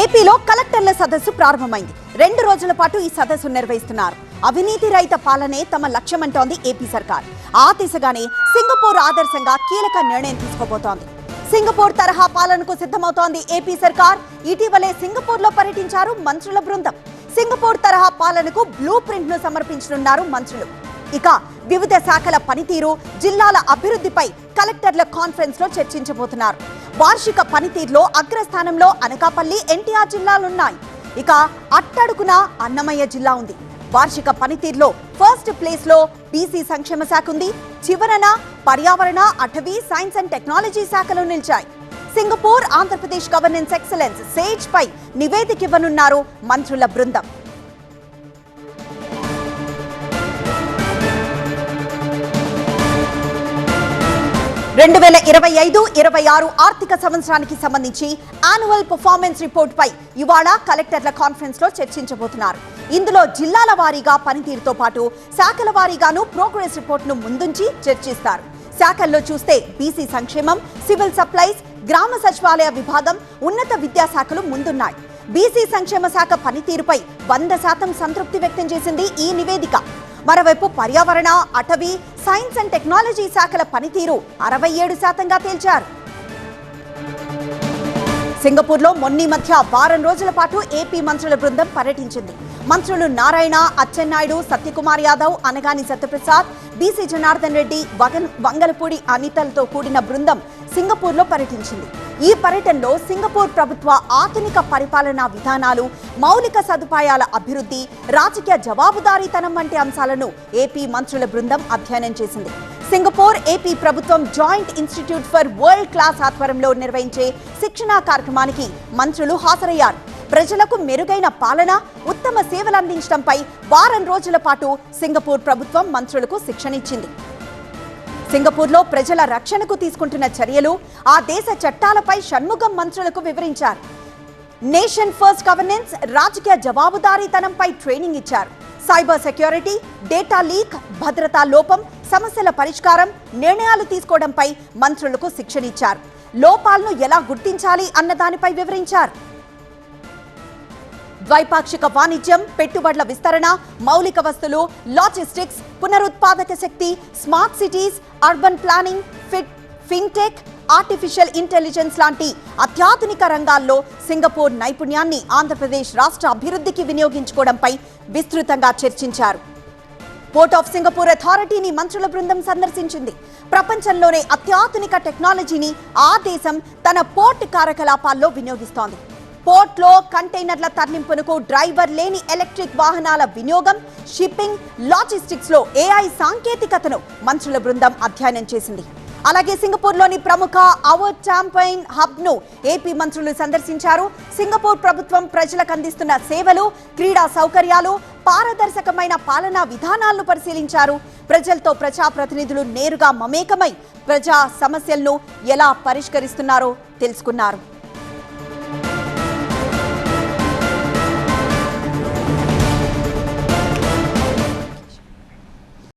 ఏపీలో కలెక్టర్ల సదస్సు ప్రారంభమైంది. 2 రోజుల పాటు ఈ సదస్సు నిర్వహిస్తున్నారు. అవినీతి రహిత పాలనే తమ లక్ష్యమంటోంది ఏపీ సర్కార్. ఆ దిశగానే సింగపూర్ ఆదర్శంగా కీలక నిర్ణయం తీసుకోబోతోంది. సింగపూర్ తరహా పాలనకు సిద్ధమవుతోంది ఏపీ సర్కార్. ఇటీవలే సింగపూర్ లో పర్యటించారు మంత్రుల బృందం. సింగపూర్ తరహా పాలనకు బ్లూ ప్రింట్ ను సమర్పించనున్నారు మంత్రులు. ఇక వివిధ శాఖల పనితీరు, జిల్లాల అభివృద్ధిపై కలెక్టర్ల కాన్ఫరెన్స్ లో చర్చించబోతున్నారు. వార్షిక పనితీరులో అగ్రస్థానంలో అనకాపల్లి, ఎన్టీఆర్ జిల్లాలున్నాయి. ఇక అట్టడుగున అన్నమయ్య జిల్లా ఉంది. వార్షిక పనితీరులో ఫస్ట్ ప్లేస్ లో బీసీ సంక్షేమ శాఖ ఉంది. చివరన పర్యావరణ, అటవీ, సైన్స్ అండ్ టెక్నాలజీ శాఖలు నిలిచాయి. Singapore Andhra Pradesh governance excellence Sage పై నివేదిక ఇవ్వనున్నారు మంత్రుల బృందం. రెండు 2025-26 ఆర్థిక సంవత్సరానికి సంబంధించి యాన్యువల్ పర్ఫార్మెన్స్ రిపోర్ట్ పై ఇవాళ కలెక్టర్ల కాన్ఫరెన్స్ లో చర్చించబోతున్నారు. ఇందులో జిల్లాల వారీగా పనితీరుతో పాటు శాఖల వారీగాను ప్రోగ్రెస్ రిపోర్ట్ ను ముందుంచి చర్చిస్తారు. శాఖల్లో చూస్తే బీసీ సంక్షేమం, సివిల్ సప్లైస్, గ్రామ సచివాలయ విభాగం, ఉన్నత విద్యాశాఖలు ముందున్నాయి. బీసీ సంక్షేమ శాఖ పనితీరుపై 100% సంతృప్తి వ్యక్తం చేసింది ఈ నివేదిక. మరోవైపు పర్యావరణ, అటవీ, సైన్స్ అండ్ టెక్నాలజీ శాఖల పనితీరు 67%గా తేల్చారు. సింగపూర్ లో మొన్న మధ్య వారం రోజుల పాటు ఏపీ మంత్రుల బృందం పర్యటించింది. మంత్రులు నారాయణ, అచ్చెన్నాయుడు, సత్యకుమార్ యాదవ్, అనగాని సత్యప్రసాద్, బీసీ జనార్దన్ రెడ్డి, వంగలపూడి అనితలతో కూడిన బృందం సింగపూర్ లో పర్యటించింది. ఈ పర్యటనలో సింగపూర్ ప్రభుత్వ ఆధునిక పరిపాలనా విధానాలు, మౌలిక సదుపాయాల అభివృద్ధి, రాజకీయ జవాబుదారీతనం వంటి అంశాలను ఏపీ మంత్రుల బృందం అధ్యయనం చేసింది. సింగపూర్ ఏపీ ప్రభుత్వం joint institute for world class ఆధ్వర్యంలో నిర్వహించే శిక్షణా కార్యక్రమానికి మంత్రులు హాజరయ్యారు. ప్రజలకు మెరుగైన పాలన, ఉత్తమ సేవలు అందించడంపై వారం రోజుల పాటు సింగపూర్ ప్రభుత్వం మంత్రులకు శిక్షణ ఇచ్చింది. సింగపూర్లో ప్రజల రక్షణకు తీసుకుంటున్న చర్యలు, ఆ దేశ చట్టాలపై షణ్ముగం మంత్రులకు వివరించారు. నేషన్ ఫస్ట్ గవర్నెన్స్, రాజకీయ జవాబుదారీతనంపై ట్రైనింగ్ ఇచ్చారు. సైబర్ సెక్యూరిటీ, డేటా లీక్, భద్రతా లోపం, సమస్యల పరిష్కారం, నిర్ణయాలు తీసుకోవడంపై మంత్రులకు శిక్షణ ఇచ్చారు. లోపాలను ఎలా గుర్తించాలి అన్న దానిపై వివరించారు. ద్వైపాక్షిక వాణిజ్యం, పెట్టుబడుల విస్తరణ, మౌలిక వస్తువులు, లాజిస్టిక్స్, పునరుత్పాదక శక్తి, smart cities, urban planning, fintech, artificial intelligence లాంటి అత్యాధునిక రంగాల్లో సింగపూర్ నైపుణ్యాన్ని ఆంధ్రప్రదేశ్ రాష్ట్ర అభివృద్ధికి వినియోగించుకోవడంపై విస్తృతంగా చర్చించారు. పోర్ట్ ఆఫ్ సింగపూర్ అథారిటీని మంత్రుల బృందం సందర్శించింది. ప్రపంచంలోనే అత్యాధునిక టెక్నాలజీని ఆ దేశం తన పోర్ట్ కార్యకలాపాల్లో వినియోగిస్తోంది. పోర్ట్లో కంటైనర్ల తరలింపునకు డ్రైవర్ లేని ఎలక్ట్రిక్ వాహనాల వినియోగం, షిప్పింగ్, లాజిస్టిక్స్ లో ఏఐ సాంకేతికతను మంత్రుల బృందం అధ్యయనం చేసింది. అలాగే సింగపూర్లోని ప్రముఖ అవర్ చాంపైన్ హబ్ ను ఏపీ మంత్రులు సందర్శించారు. సింగపూర్ ప్రభుత్వం ప్రజలకు అందిస్తున్న సేవలు, క్రీడా సౌకర్యాలు, పారదర్శకమైన పాలనా విధానాలను పరిశీలించారు. ప్రజలతో ప్రజాప్రతినిధులు నేరుగా మమేకమై ప్రజా సమస్యలను ఎలా పరిష్కరిస్తున్నారో తెలుసుకున్నారు.